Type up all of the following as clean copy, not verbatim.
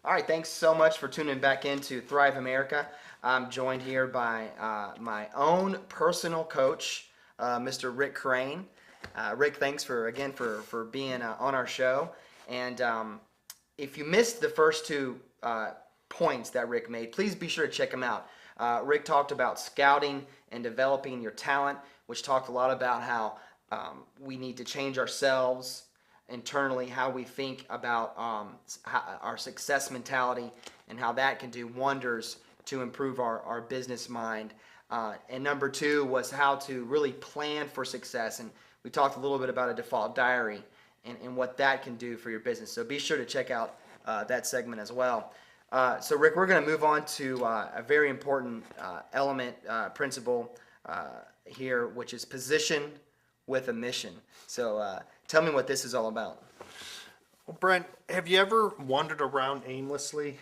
All right, thanks so much for tuning back into Thrive America. I'm joined here by my own personal coach, Mr. Rick Crain. Rick, thanks for being on our show. And if you missed the first two points that Rick made, please be sure to check them out. Rick talked about scouting and developing your talent, which talked a lot about how we need to change ourselves internally, how we think about our success mentality, and how that can do wonders to improve our business mind. And number two was how to really plan for success. And we talked a little bit about a default diary and what that can do for your business. So be sure to check out that segment as well. So Rick, we're going to move on to a very important element, principle here, which is position with a mission. So tell me what this is all about. Well, Brent, have you ever wandered around aimlessly?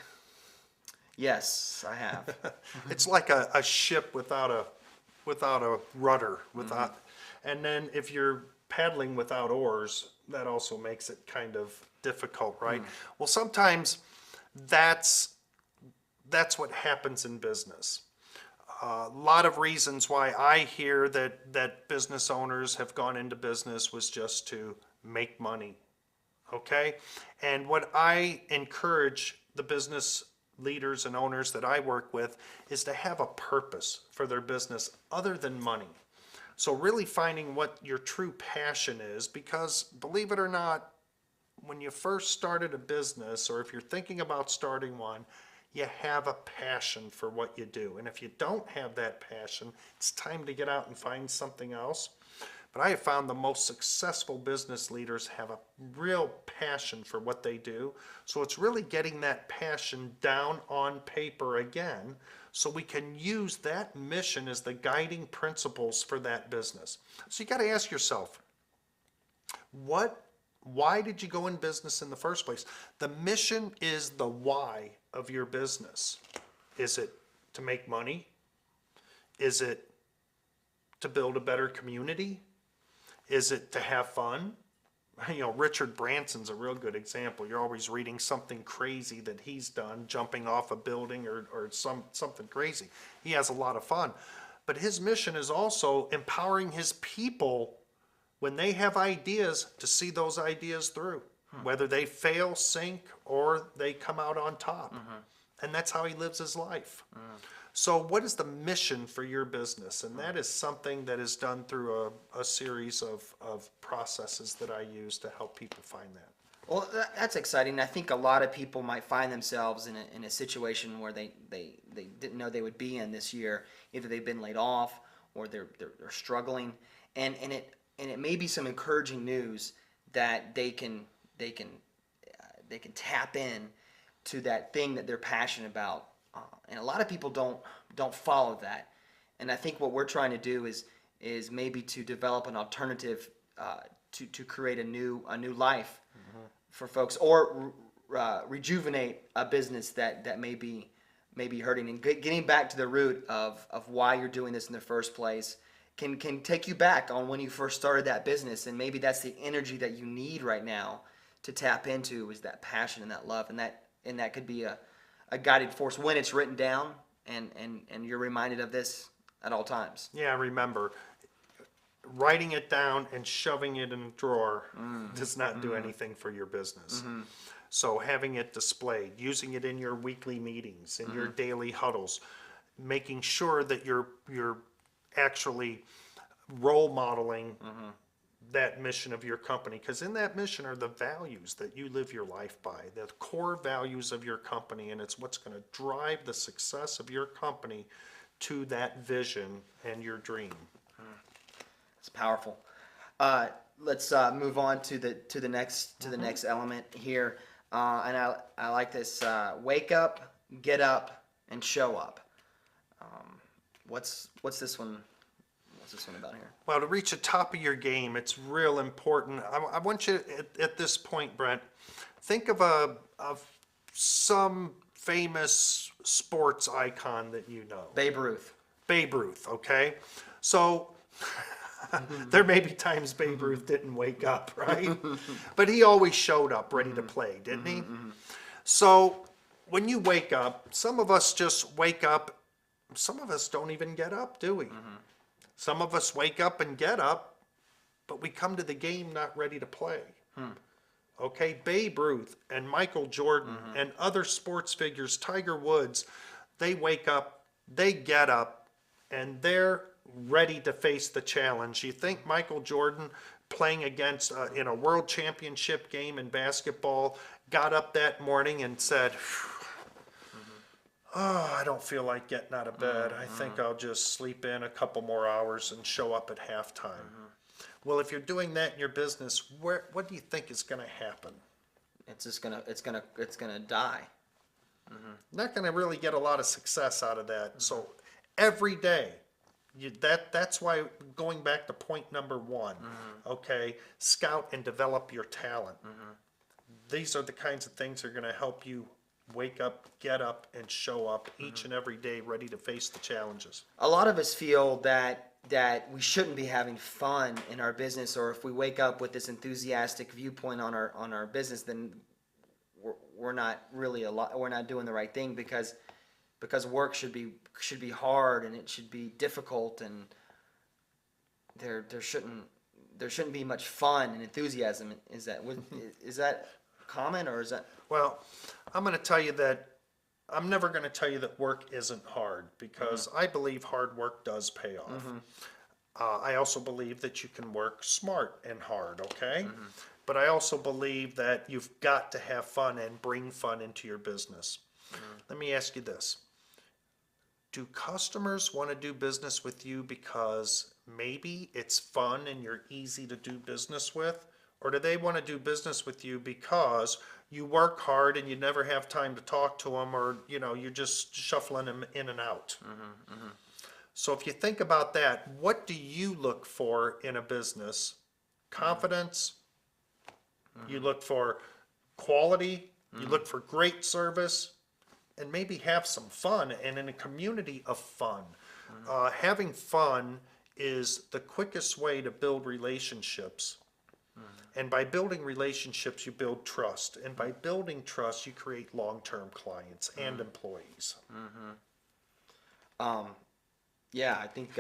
Yes, I have. It's like a ship without a rudder, and then if you're paddling without oars, that also makes it kind of difficult, right? Well, sometimes that's what happens in business. A lot of reasons why I hear that business owners have gone into business was just to make money, okay? And what I encourage the business leaders and owners that I work with is to have a purpose for their business other than money. So really finding what your true passion is, because believe it or not, when you first started a business, or if you're thinking about starting one, you have a passion for what you do. And if you don't have that passion, it's time to get out and find something else. But I have found the most successful business leaders have a real passion for what they do. So it's really getting that passion down on paper again, so we can use that mission as the guiding principles for that business. So you got to ask yourself, why did you go in business in the first place? The mission is the why of your business. Is it to make money? Is it to build a better community? Is it to have fun? You know, Richard Branson's a real good example. You're always reading something crazy that he's done, jumping off a building or something crazy. He has a lot of fun. But his mission is also empowering his people when they have ideas to see those ideas through, whether they fail, sink, or they come out on top. And that's how he lives his life. So what is the mission for your business? And that is something that is done through a series of processes that I use to help people find that. Well, that's exciting. I think a lot of people might find themselves in a situation where they didn't know they would be in this year. Either they've been laid off or they're struggling, and it may be some encouraging news that they can tap in to that thing that they're passionate about. And a lot of people don't follow that. And I think what we're trying to do is maybe to develop an alternative to create a new life for folks, or rejuvenate a business that may be hurting, and getting back to the root of why you're doing this in the first place can take you back on when you first started that business. And maybe that's the energy that you need right now to tap into, is that passion and that love, and that could be a guided force when it's written down and you're reminded of this at all times. Yeah, remember, writing it down and shoving it in a drawer does not do anything for your business. So having it displayed, using it in your weekly meetings, in your daily huddles, making sure that you're actually role modeling that mission of your company, because in that mission are the values that you live your life by, the core values of your company, and it's what's going to drive the success of your company to that vision and your dream. It's powerful. Let's move on to the next element here, and I like this: wake up, get up, and show up. What's this one? What's this one about here? Well, to reach the top of your game, it's real important. I want you at this point, Brent, think of some famous sports icon that you know. Babe Ruth. Babe Ruth, okay? So there may be times Babe Ruth didn't wake up, right? But he always showed up ready to play, didn't he? So when you wake up, some of us just wake up. Some of us don't even get up, do we? Some of us wake up and get up, but we come to the game not ready to play. Okay, Babe Ruth and Michael Jordan and other sports figures, Tiger Woods, they wake up, they get up, and they're ready to face the challenge. You think Michael Jordan playing against in a world championship game in basketball got up that morning and said, oh, I don't feel like getting out of bed. I think I'll just sleep in a couple more hours and show up at halftime. Well, if you're doing that in your business, what do you think is going to happen? It's gonna die. Not going to really get a lot of success out of that. So every day, that's why going back to point number one, okay, scout and develop your talent. These are the kinds of things that are going to help you wake up, get up, and show up each and every day ready to face the challenges. A lot of us feel that we shouldn't be having fun in our business, or if we wake up with this enthusiastic viewpoint on our business, then we're not really we're not doing the right thing, because work should be hard and it should be difficult, and there shouldn't be much fun and enthusiasm. Is that common, or is that? Well, I'm going to tell you that I'm never going to tell you that work isn't hard, because I believe hard work does pay off. I also believe that you can work smart and hard, okay? But I also believe that you've got to have fun and bring fun into your business. Let me ask you this. Do customers want to do business with you because maybe it's fun and you're easy to do business with? Or do they want to do business with you because you work hard and you never have time to talk to them, or you're just shuffling them in and out? So if you think about that, what do you look for in a business? Confidence. You look for quality. You look for great service, and maybe have some fun, and in a community of fun. Having fun is the quickest way to build relationships. And by building relationships, you build trust. And by building trust, you create long-term clients and employees. Yeah, I think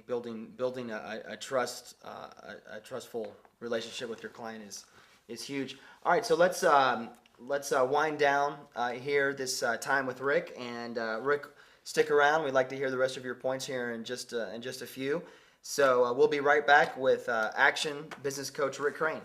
building a trustful relationship with your client is huge. All right, so let's wind down here this time with Rick. And Rick, stick around. We'd like to hear the rest of your points here in just a few. So we'll be right back with Action Business Coach Rick Crain.